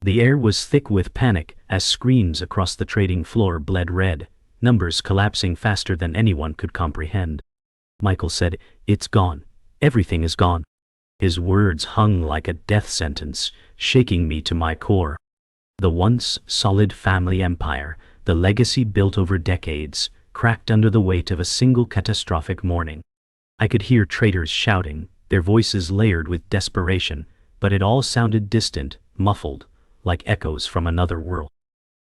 The air was thick with panic as screens across the trading floor bled red, numbers collapsing faster than anyone could comprehend. Michael said, "It's gone. Everything is gone." His words hung like a death sentence, shaking me to my core. The once solid family empire, the legacy built over decades, cracked under the weight of a single catastrophic morning. I could hear traders shouting, their voices layered with desperation, but it all sounded distant, muffled, like echoes from another world.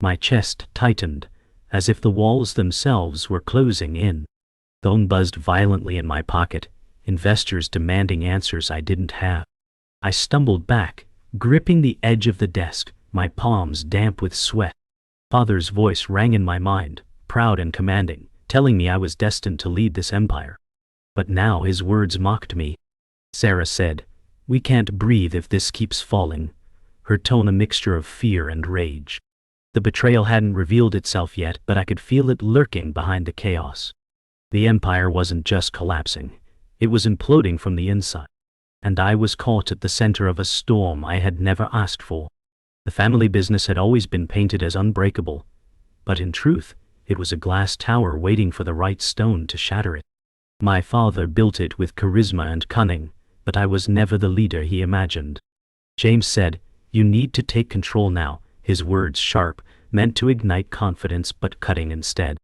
My chest tightened, as if the walls themselves were closing in. Phone buzzed violently in my pocket, investors demanding answers I didn't have. I stumbled back, gripping the edge of the desk, my palms damp with sweat. Father's voice rang in my mind, proud and commanding, telling me I was destined to lead this empire. But now his words mocked me. Sarah said, "We can't breathe if this keeps falling," her tone a mixture of fear and rage. The betrayal hadn't revealed itself yet, but I could feel it lurking behind the chaos. The empire wasn't just collapsing, it was imploding from the inside. And I was caught at the center of a storm I had never asked for. The family business had always been painted as unbreakable, but in truth, it was a glass tower waiting for the right stone to shatter it. My father built it with charisma and cunning, but I was never the leader he imagined. James said, "You need to take control now," his words sharp, meant to ignite confidence but cutting instead.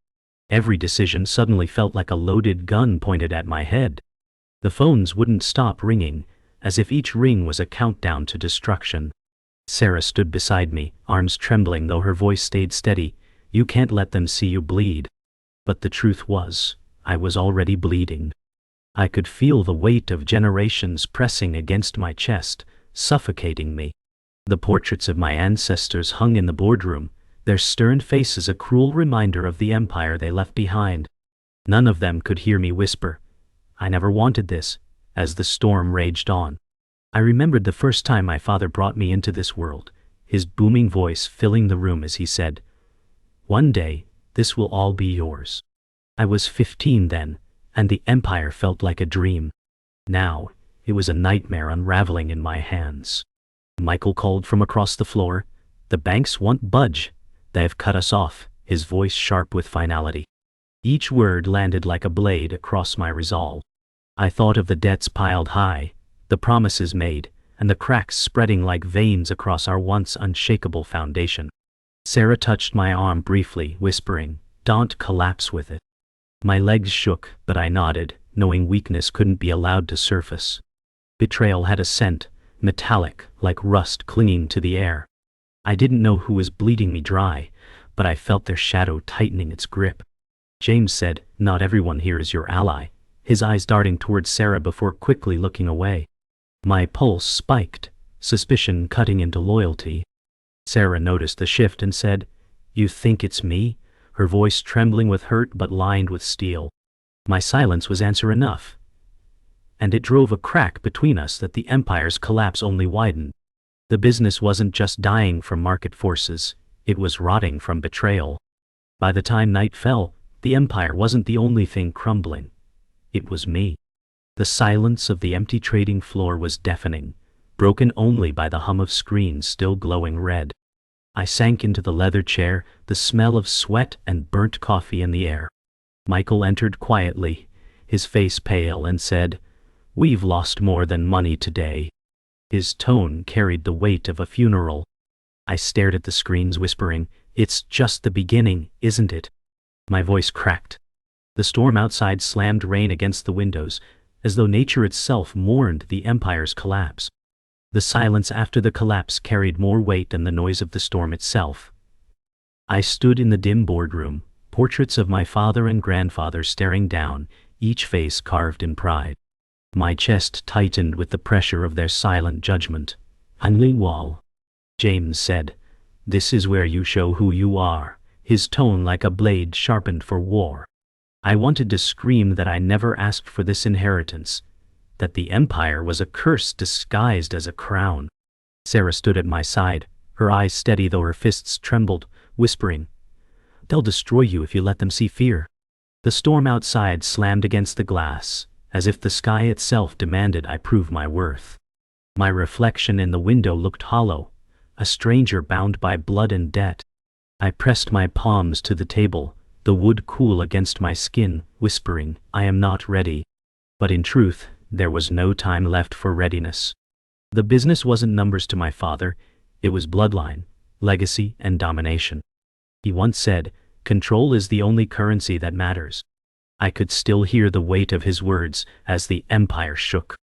Every decision suddenly felt like a loaded gun pointed at my head. The phones wouldn't stop ringing, as if each ring was a countdown to destruction. Sarah stood beside me, arms trembling though her voice stayed steady. "You can't let them see you bleed." But the truth was, I was already bleeding. I could feel the weight of generations pressing against my chest, suffocating me. The portraits of my ancestors hung in the boardroom, their stern faces a cruel reminder of the empire they left behind. None of them could hear me whisper, "I never wanted this," as the storm raged on. I remembered the first time my father brought me into this world, his booming voice filling the room as he said, "One day, this will all be yours." I was 15 then, and the empire felt like a dream. Now, it was a nightmare unraveling in my hands. Michael called from across the floor, "The banks won't budge. They have cut us off," his voice sharp with finality. Each word landed like a blade across my resolve. I thought of the debts piled high, the promises made, and the cracks spreading like veins across our once unshakable foundation. Sarah touched my arm briefly, whispering, "Don't collapse with it." My legs shook, but I nodded, knowing weakness couldn't be allowed to surface. Betrayal had a scent, metallic, like rust clinging to the air. I didn't know who was bleeding me dry, but I felt their shadow tightening its grip. James said, "Not everyone here is your ally," his eyes darting towards Sarah before quickly looking away. My pulse spiked, suspicion cutting into loyalty. Sarah noticed the shift and said, "You think it's me?" her voice trembling with hurt but lined with steel. My silence was answer enough, and it drove a crack between us that the empire's collapse only widened. The business wasn't just dying from market forces, it was rotting from betrayal. By the time night fell, the empire wasn't the only thing crumbling. It was me. The silence of the empty trading floor was deafening, broken only by the hum of screens still glowing red. I sank into the leather chair, the smell of sweat and burnt coffee in the air. Michael entered quietly, his face pale, and said, "We've lost more than money today." His tone carried the weight of a funeral. I stared at the screens, whispering, "It's just the beginning, isn't it?" My voice cracked. The storm outside slammed rain against the windows, as though nature itself mourned the empire's collapse. The silence after the collapse carried more weight than the noise of the storm itself. I stood in the dim boardroom, portraits of my father and grandfather staring down, each face carved in pride. My chest tightened with the pressure of their silent judgment. "Wall," James said, "this is where you show who you are," his tone like a blade sharpened for war. I wanted to scream that I never asked for this inheritance, that the empire was a curse disguised as a crown. Sarah stood at my side, her eyes steady though her fists trembled, whispering, "They'll destroy you if you let them see fear." The storm outside slammed against the glass, as if the sky itself demanded I prove my worth. My reflection in the window looked hollow, a stranger bound by blood and debt. I pressed my palms to the table, the wood cool against my skin, whispering, I am not ready. But in truth, there was no time left for readiness. The business wasn't numbers to my father, it was bloodline, legacy, and domination. He once said, control is the only currency that matters. I could still hear the weight of his words as the empire shook.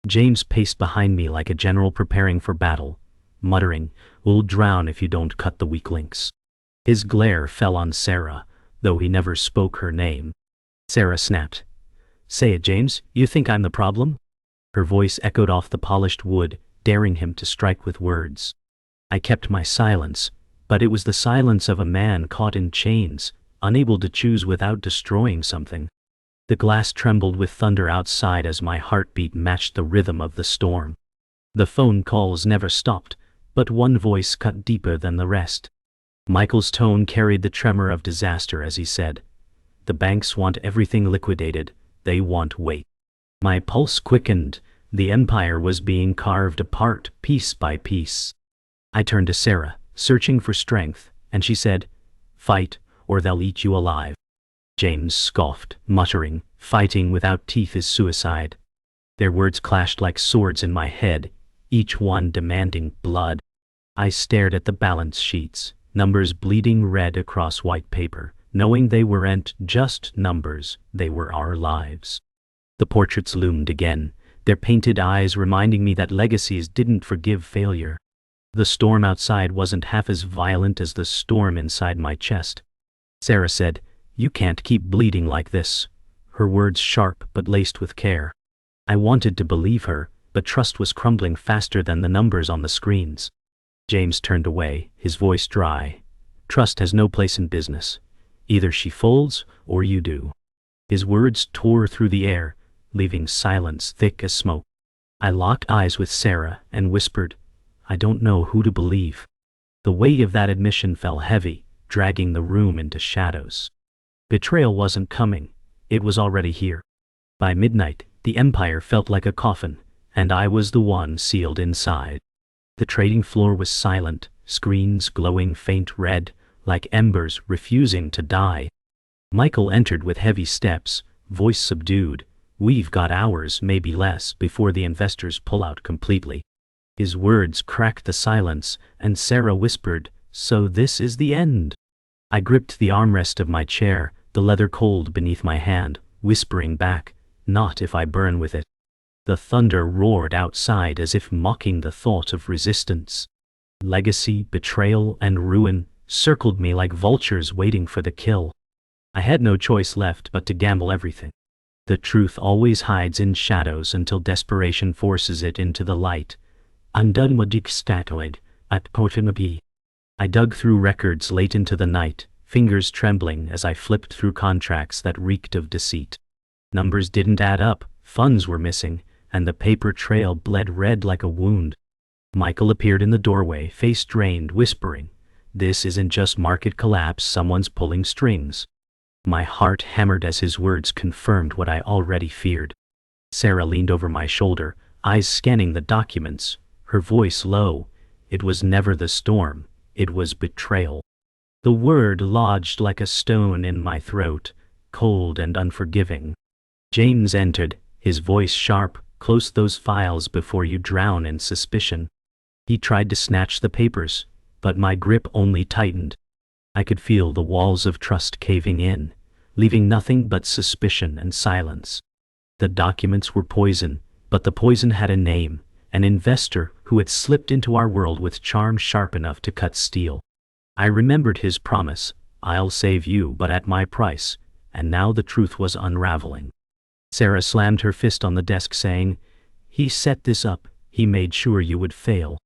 James paced behind me like a general preparing for battle, muttering, we'll drown if you don't cut the weak links. His glare fell on Sarah, though he never spoke her name. Sarah snapped. Say it, James, you think I'm the problem? Her voice echoed off the polished wood, daring him to strike with words. I kept my silence, but it was the silence of a man caught in chains, unable to choose without destroying something. The glass trembled with thunder outside as my heartbeat matched the rhythm of the storm. The phone calls never stopped, but one voice cut deeper than the rest. Michael's tone carried the tremor of disaster as he said, the banks want everything liquidated, they want weight. My pulse quickened, the empire was being carved apart piece by piece. I turned to Sarah, searching for strength, and she said, fight, or they'll eat you alive. James scoffed, muttering, fighting without teeth is suicide. Their words clashed like swords in my head, each one demanding blood. I stared at the balance sheets, numbers bleeding red across white paper, knowing they weren't just numbers, they were our lives. The portraits loomed again, their painted eyes reminding me that legacies didn't forgive failure. The storm outside wasn't half as violent as the storm inside my chest. Sarah said, you can't keep bleeding like this. Her words sharp but laced with care. I wanted to believe her, but trust was crumbling faster than the numbers on the screens. James turned away, his voice dry. Trust has no place in business. Either she folds, or you do. His words tore through the air, leaving silence thick as smoke. I locked eyes with Sarah and whispered, I don't know who to believe. The weight of that admission fell heavy, dragging the room into shadows. Betrayal wasn't coming, it was already here. By midnight, the empire felt like a coffin, and I was the one sealed inside. The trading floor was silent, screens glowing faint red, like embers refusing to die. Michael entered with heavy steps, voice subdued. We've got hours, maybe less, before the investors pull out completely. His words cracked the silence, and Sarah whispered, so this is the end. I gripped the armrest of my chair, the leather cold beneath my hand, whispering back, not if I burn with it. The thunder roared outside as if mocking the thought of resistance. Legacy, betrayal, and ruin circled me like vultures waiting for the kill. I had no choice left but to gamble everything. The truth always hides in shadows until desperation forces it into the light. Undone statoid at Potinabi. I dug through records late into the night, fingers trembling as I flipped through contracts that reeked of deceit. Numbers didn't add up, funds were missing, and the paper trail bled red like a wound. Michael appeared in the doorway, face drained, whispering, this isn't just market collapse, someone's pulling strings. My heart hammered as his words confirmed what I already feared. Sarah leaned over my shoulder, eyes scanning the documents, her voice low. It was never the storm, it was betrayal. The word lodged like a stone in my throat, cold and unforgiving. James entered, his voice sharp, close those files before you drown in suspicion. He tried to snatch the papers, but my grip only tightened. I could feel the walls of trust caving in, leaving nothing but suspicion and silence. The documents were poison, but the poison had a name, an investor who had slipped into our world with charm sharp enough to cut steel. I remembered his promise, I'll save you but at my price, and now the truth was unraveling. Sarah slammed her fist on the desk saying, he set this up, he made sure you would fail.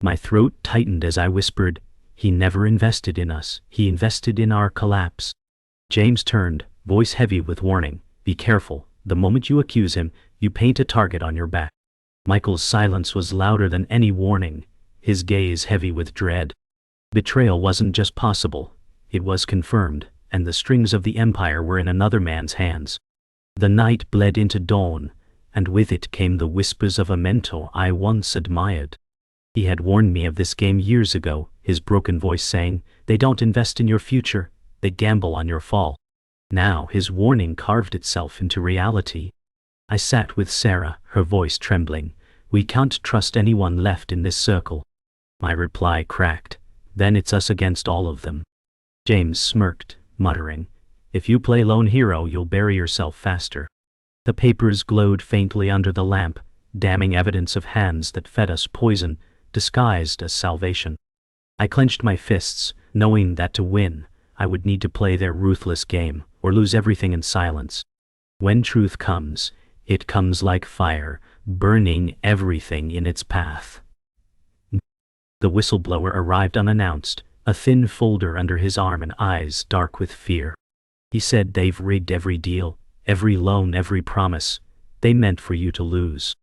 My throat tightened as I whispered, he never invested in us, he invested in our collapse. James turned, voice heavy with warning, be careful, the moment you accuse him, you paint a target on your back. Michael's silence was louder than any warning, his gaze heavy with dread. Betrayal wasn't just possible, it was confirmed, and the strings of the empire were in another man's hands. The night bled into dawn, and with it came the whispers of a mentor I once admired. He had warned me of this game years ago, his broken voice saying, "They don't invest in your future, they gamble on your fall." Now his warning carved itself into reality. I sat with Sarah, her voice trembling. "We can't trust anyone left in this circle." My reply cracked, "Then it's us against all of them." James smirked, muttering, "If you play lone hero, you'll bury yourself faster." The papers glowed faintly under the lamp, damning evidence of hands that fed us poison, disguised as salvation. I clenched my fists, knowing that to win, I would need to play their ruthless game, or lose everything in silence. When truth comes, it comes like fire, burning everything in its path. The whistleblower arrived unannounced, a thin folder under his arm and eyes dark with fear. He said, "They've rigged every deal, every loan, every promise. They meant for you to lose."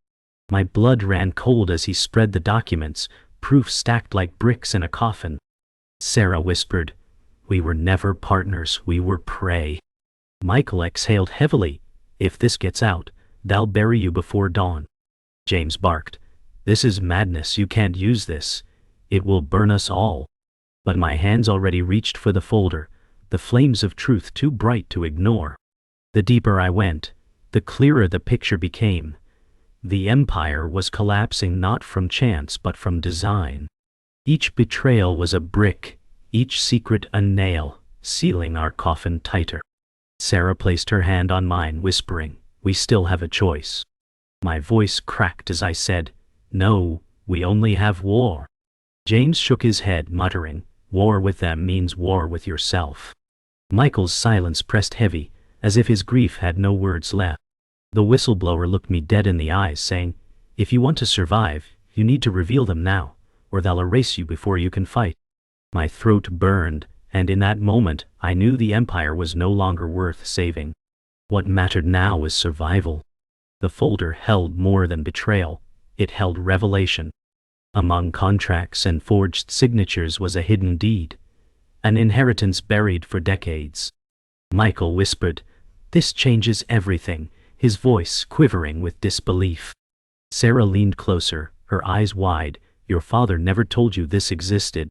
My blood ran cold as he spread the documents, proof stacked like bricks in a coffin. Sarah whispered, "We were never partners, we were prey." Michael exhaled heavily. "If this gets out, they'll bury you before dawn." James barked, "This is madness, you can't use this. It will burn us all." But my hands already reached for the folder, the flames of truth too bright to ignore. The deeper I went, the clearer the picture became. The empire was collapsing not from chance but from design. Each betrayal was a brick, each secret a nail, sealing our coffin tighter. Sarah placed her hand on mine, whispering, "We still have a choice." My voice cracked as I said, "No, we only have war." James shook his head, muttering, "War with them means war with yourself." Michael's silence pressed heavy, as if his grief had no words left. The whistleblower looked me dead in the eyes, saying, "If you want to survive, you need to reveal them now, or they'll erase you before you can fight." My throat burned, and in that moment I knew the empire was no longer worth saving. What mattered now was survival. The folder held more than betrayal, it held revelation. Among contracts and forged signatures was a hidden deed, an inheritance buried for decades. Michael whispered, "This changes everything," his voice quivering with disbelief. Sarah leaned closer, her eyes wide. "Your father never told you this existed."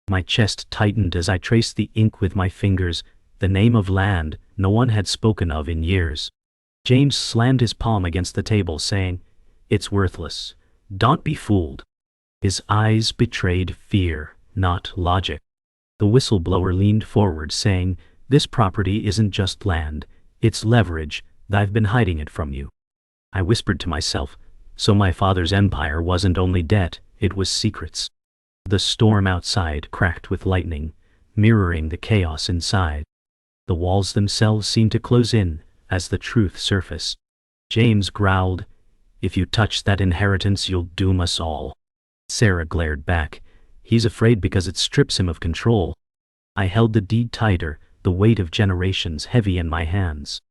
My chest tightened as I traced the ink with my fingers, the name of land no one had spoken of in years. James slammed his palm against the table, saying, "It's worthless. Don't be fooled." His eyes betrayed fear, not logic. The whistleblower leaned forward, saying, "This property isn't just land, it's leverage. I've been hiding it from you." I whispered to myself, so my father's empire wasn't only debt, it was secrets. The storm outside cracked with lightning, mirroring the chaos inside. The walls themselves seemed to close in as the truth surfaced. James growled, "If you touch that inheritance, you'll doom us all." Sarah glared back, "He's afraid because it strips him of control." I held the deed tighter, the weight of generations heavy in my hands.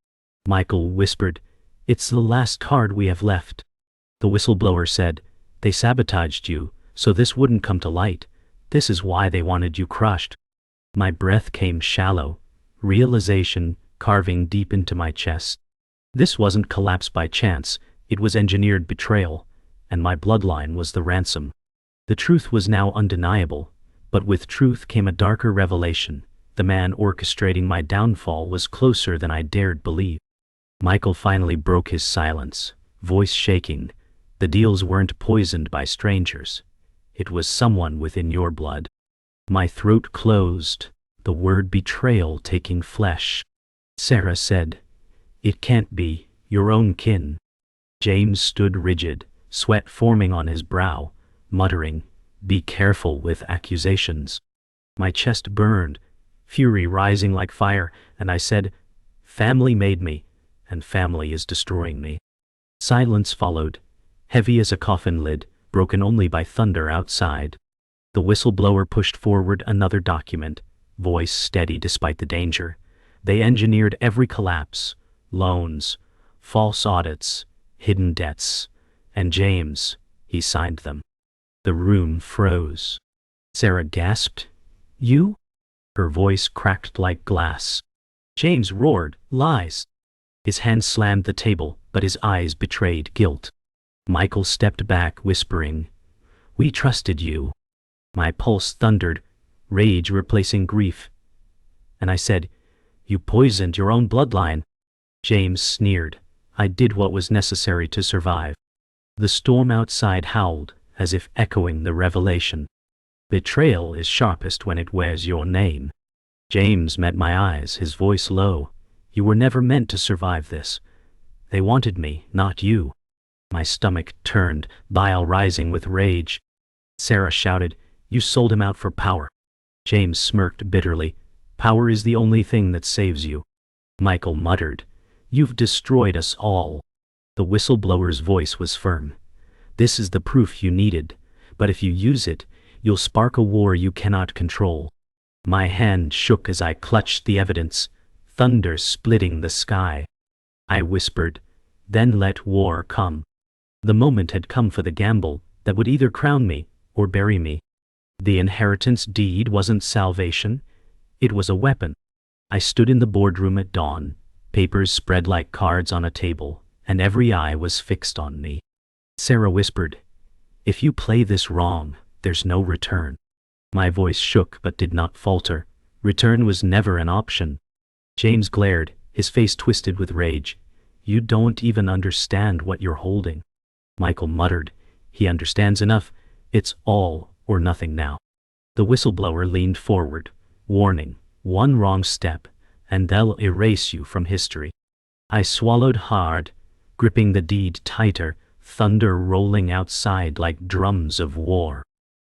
Michael whispered, "It's the last card we have left." The whistleblower said, "They sabotaged you, so this wouldn't come to light. This is why they wanted you crushed." My breath came shallow, realization carving deep into my chest. This wasn't collapse by chance, it was engineered betrayal, and my bloodline was the ransom. The truth was now undeniable, but with truth came a darker revelation. The man orchestrating my downfall was closer than I dared believe. Michael finally broke his silence, voice shaking. "The deals weren't poisoned by strangers. It was someone within your blood." My throat closed, the word betrayal taking flesh. Sarah said, "It can't be, your own kin." James stood rigid, sweat forming on his brow, muttering, "Be careful with accusations." My chest burned, fury rising like fire, and I said, "Family made me, and family is destroying me." Silence followed, heavy as a coffin lid, broken only by thunder outside. The whistleblower pushed forward another document, voice steady despite the danger. They engineered every collapse, loans, false audits, hidden debts, and James, he signed them. The room froze. Sarah gasped, "You?" Her voice cracked like glass. James roared, "Lies!" His hand slammed the table, but his eyes betrayed guilt. Michael stepped back, whispering, We trusted you. My pulse thundered, rage replacing grief. And I said, you poisoned your own bloodline. James sneered. I did what was necessary to survive. The storm outside howled, as if echoing the revelation. Betrayal is sharpest when it wears your name. James met my eyes, his voice low. You were never meant to survive this. They wanted me, not you. My stomach turned, bile rising with rage. Sarah shouted, you sold him out for power. James smirked bitterly. Power is the only thing that saves you. Michael muttered, you've destroyed us all. The whistleblower's voice was firm. This is the proof you needed, but if you use it, you'll spark a war you cannot control. My hand shook as I clutched the evidence, thunder splitting the sky. I whispered, then let war come. The moment had come for the gamble that would either crown me or bury me. The inheritance deed wasn't salvation, it was a weapon. I stood in the boardroom at dawn, papers spread like cards on a table, and every eye was fixed on me. Sarah whispered, if you play this wrong, there's no return. My voice shook but did not falter. Return was never an option. James glared, his face twisted with rage. You don't even understand what you're holding. Michael muttered, he understands enough. It's all or nothing now. The whistleblower leaned forward, warning, one wrong step, and they'll erase you from history. I swallowed hard, gripping the deed tighter, thunder rolling outside like drums of war.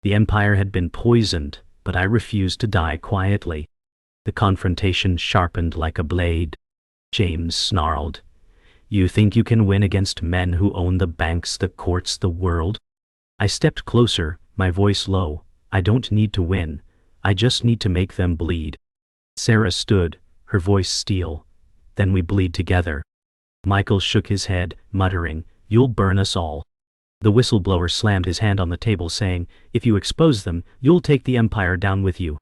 The empire had been poisoned, but I refused to die quietly. The confrontation sharpened like a blade. James snarled, you think you can win against men who own the banks, the courts, the world? I stepped closer, my voice low. I don't need to win. I just need to make them bleed. Sarah stood, her voice steel. Then we bleed together. Michael shook his head, muttering, you'll burn us all. The whistleblower slammed his hand on the table, saying, if you expose them, you'll take the empire down with you.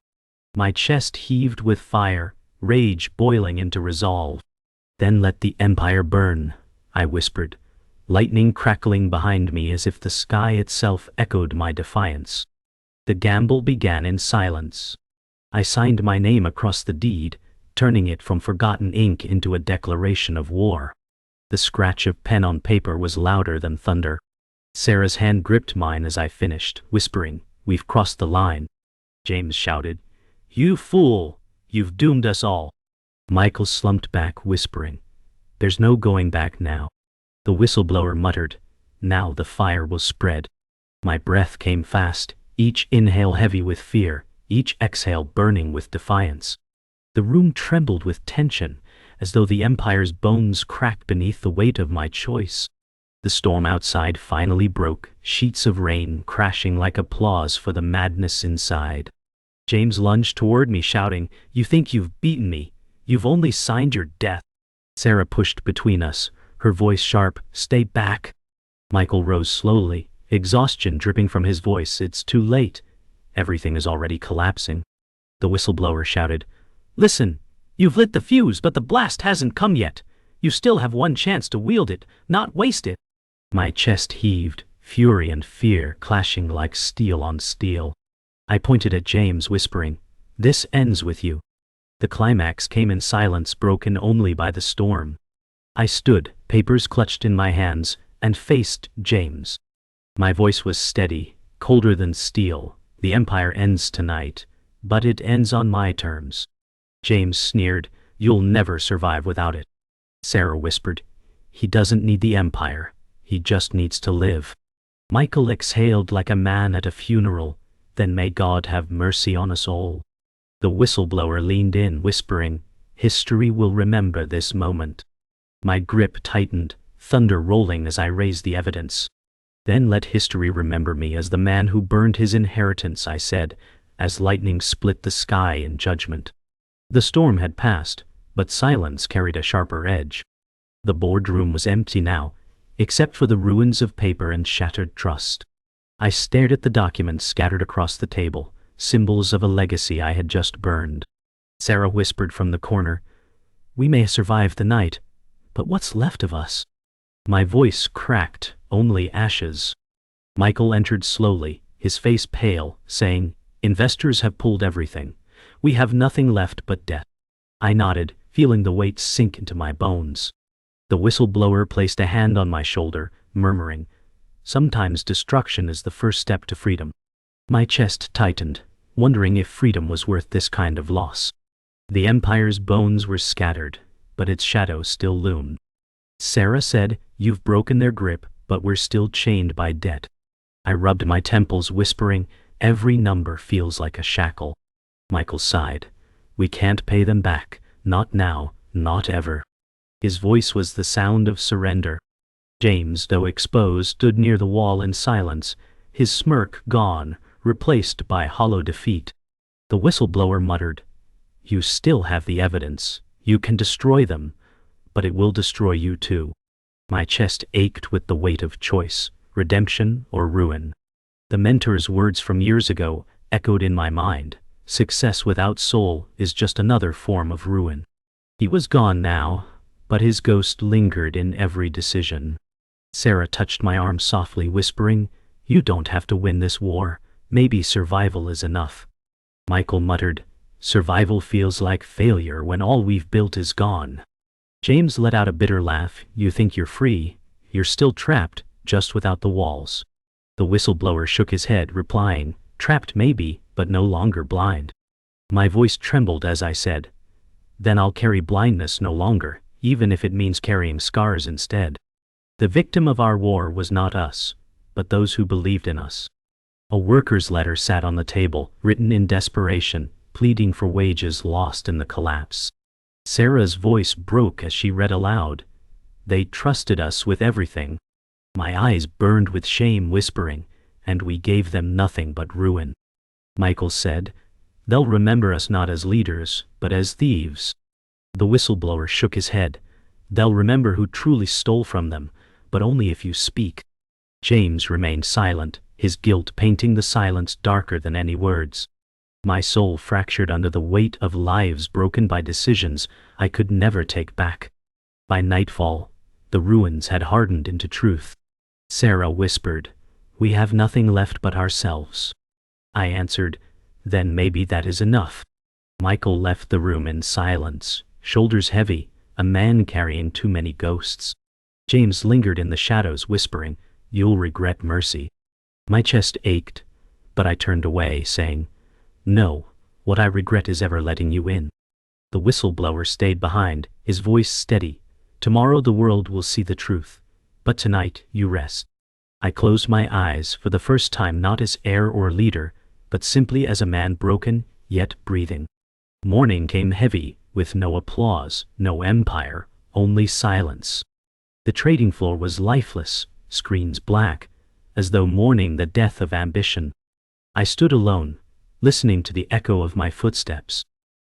My chest heaved with fire, rage boiling into resolve. Then let the empire burn, I whispered, lightning crackling behind me as if the sky itself echoed my defiance. The gamble began in silence. I signed my name across the deed, turning it from forgotten ink into a declaration of war. The scratch of pen on paper was louder than thunder. Sarah's hand gripped mine as I finished, whispering, we've crossed the line. James shouted, you fool! You've doomed us all. Michael slumped back, whispering, there's no going back now. The whistleblower muttered, now the fire will spread. My breath came fast, each inhale heavy with fear, each exhale burning with defiance. The room trembled with tension, as though the empire's bones cracked beneath the weight of my choice. The storm outside finally broke, sheets of rain crashing like applause for the madness inside. James lunged toward me, shouting, you think you've beaten me? You've only signed your death. Sarah pushed between us, her voice sharp, stay back. Michael rose slowly, exhaustion dripping from his voice. It's too late. Everything is already collapsing. The whistleblower shouted, listen, you've lit the fuse, but the blast hasn't come yet. You still have one chance to wield it, not waste it. My chest heaved, fury and fear clashing like steel on steel. I pointed at James, whispering, this ends with you. The climax came in silence, broken only by the storm. I stood, papers clutched in my hands, and faced James. My voice was steady, colder than steel. The empire ends tonight, but it ends on my terms. James sneered, you'll never survive without it. Sarah whispered, he doesn't need the empire, he just needs to live. Michael exhaled like a man at a funeral, then may God have mercy on us all. The whistleblower leaned in, whispering, history will remember this moment. My grip tightened, thunder rolling as I raised the evidence. Then let history remember me as the man who burned his inheritance, I said, as lightning split the sky in judgment. The storm had passed, but silence carried a sharper edge. The boardroom was empty now, except for the ruins of paper and shattered trust. I stared at the documents scattered across the table, symbols of a legacy I had just burned. Sarah whispered from the corner, we may survive the night, but what's left of us? My voice cracked, only ashes. Michael entered slowly, his face pale, saying, "Investors have pulled everything. We have nothing left but debt." I nodded, feeling the weight sink into my bones. The whistleblower placed a hand on my shoulder, murmuring, "Sometimes destruction is the first step to freedom." My chest tightened, wondering if freedom was worth this kind of loss. The Empire's bones were scattered, but its shadow still loomed. Sarah said, "You've broken their grip, but we're still chained by debt." I rubbed my temples, whispering, "Every number feels like a shackle." Michael sighed. "We can't pay them back, not now, not ever." His voice was the sound of surrender. James, though exposed, stood near the wall in silence, his smirk gone, replaced by hollow defeat. The whistleblower muttered, "You still have the evidence. You can destroy them, but it will destroy you too." My chest ached with the weight of choice, redemption or ruin. The mentor's words from years ago echoed in my mind. Success without soul is just another form of ruin. He was gone now, but his ghost lingered in every decision. Sarah touched my arm softly, whispering, "You don't have to win this war. Maybe survival is enough." Michael muttered, "Survival feels like failure when all we've built is gone." James let out a bitter laugh. "You think you're free? You're still trapped, just without the walls." The whistleblower shook his head, replying, "Trapped maybe, but no longer blind." My voice trembled as I said, "Then I'll carry blindness no longer, even if it means carrying scars instead." The victim of our war was not us, but those who believed in us. A worker's letter sat on the table, written in desperation, pleading for wages lost in the collapse. Sarah's voice broke as she read aloud, "They trusted us with everything." My eyes burned with shame, whispering, "And we gave them nothing but ruin." Michael said, "They'll remember us not as leaders, but as thieves." The whistleblower shook his head. "They'll remember who truly stole from them, but only if you speak." James remained silent, his guilt painting the silence darker than any words. My soul fractured under the weight of lives broken by decisions I could never take back. By nightfall, the ruins had hardened into truth. Sarah whispered, "We have nothing left but ourselves." I answered, "Then maybe that is enough." Michael left the room in silence, shoulders heavy, a man carrying too many ghosts. James lingered in the shadows, whispering, "You'll regret mercy." My chest ached, but I turned away, saying, "No, what I regret is ever letting you in." The whistleblower stayed behind, his voice steady. "Tomorrow the world will see the truth, but tonight you rest." I closed my eyes for the first time, not as heir or leader, but simply as a man broken, yet breathing. Morning came heavy, with no applause, no empire, only silence. The trading floor was lifeless, screens black, as though mourning the death of ambition. I stood alone, listening to the echo of my footsteps.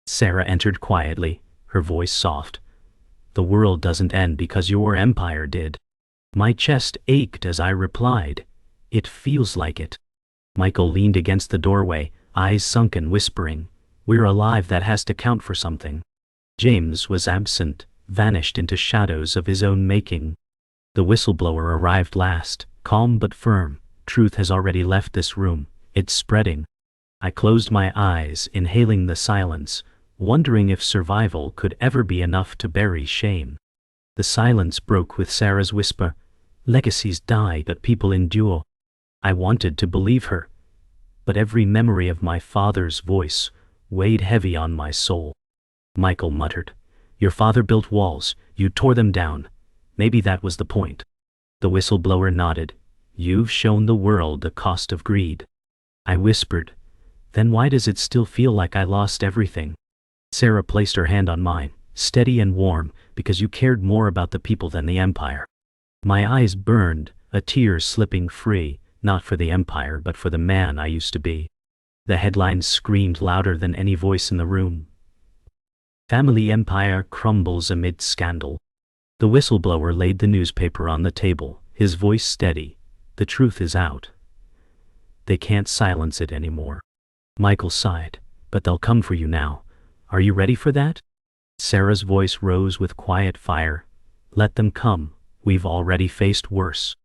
Sarah entered quietly, her voice soft. "The world doesn't end because your empire did." My chest ached as I replied, "It feels like it." Michael leaned against the doorway, eyes sunken, whispering, "We're alive, that has to count for something." James was absent, vanished into shadows of his own making. The whistleblower arrived last, calm but firm. "Truth has already left this room, it's spreading." I closed my eyes, inhaling the silence, wondering if survival could ever be enough to bury shame. The silence broke with Sarah's whisper, "Legacies die, but people endure." I wanted to believe her, but every memory of my father's voice weighed heavy on my soul. Michael muttered, "Your father built walls, you tore them down. Maybe that was the point." The whistleblower nodded. "You've shown the world the cost of greed." I whispered, "Then why does it still feel like I lost everything?" Sarah placed her hand on mine, steady and warm, "Because you cared more about the people than the empire." My eyes burned, a tear slipping free, not for the empire but for the man I used to be. The headlines screamed louder than any voice in the room. "Family empire crumbles amid scandal." The whistleblower laid the newspaper on the table, his voice steady. "The truth is out. They can't silence it anymore." Michael sighed, "But they'll come for you now. Are you ready for that?" Sarah's voice rose with quiet fire. "Let them come. We've already faced worse."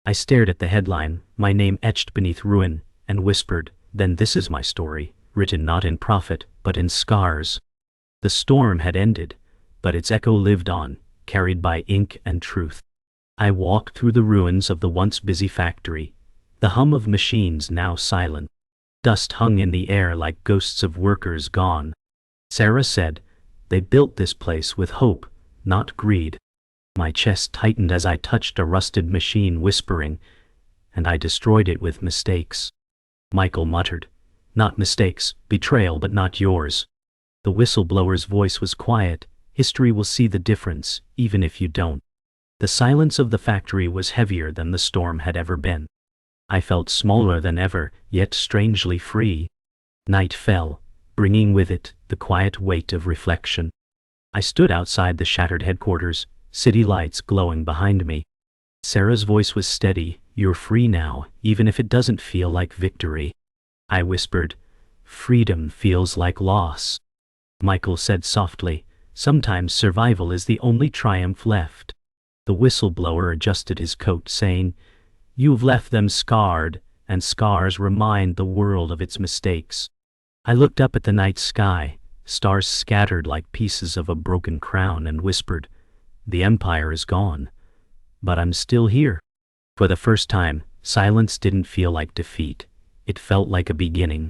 I stared at the headline, my name etched beneath ruin, and whispered, "Then this is my story, written not in profit, but in scars." The storm had ended, but its echo lived on, carried by ink and truth. I walked through the ruins of the once busy factory, the hum of machines now silent. Dust hung in the air like ghosts of workers gone. Sarah said, "They built this place with hope, not greed." My chest tightened as I touched a rusted machine, whispering, "And I destroyed it with mistakes." Michael muttered, "Not mistakes, betrayal, but not yours." The whistleblower's voice was quiet. "History will see the difference, even if you don't." The silence of the factory was heavier than the storm had ever been. I felt smaller than ever, yet strangely free. Night fell, bringing with it the quiet weight of reflection. I stood outside the shattered headquarters, city lights glowing behind me. Sarah's voice was steady. "You're free now, even if it doesn't feel like victory." I whispered, "Freedom feels like loss." Michael said softly, "Sometimes survival is the only triumph left." The whistleblower adjusted his coat, saying, "You've left them scarred, and scars remind the world of its mistakes." I looked up at the night sky, stars scattered like pieces of a broken crown, and whispered, "The empire is gone, but I'm still here." For the first time, silence didn't feel like defeat. It felt like a beginning.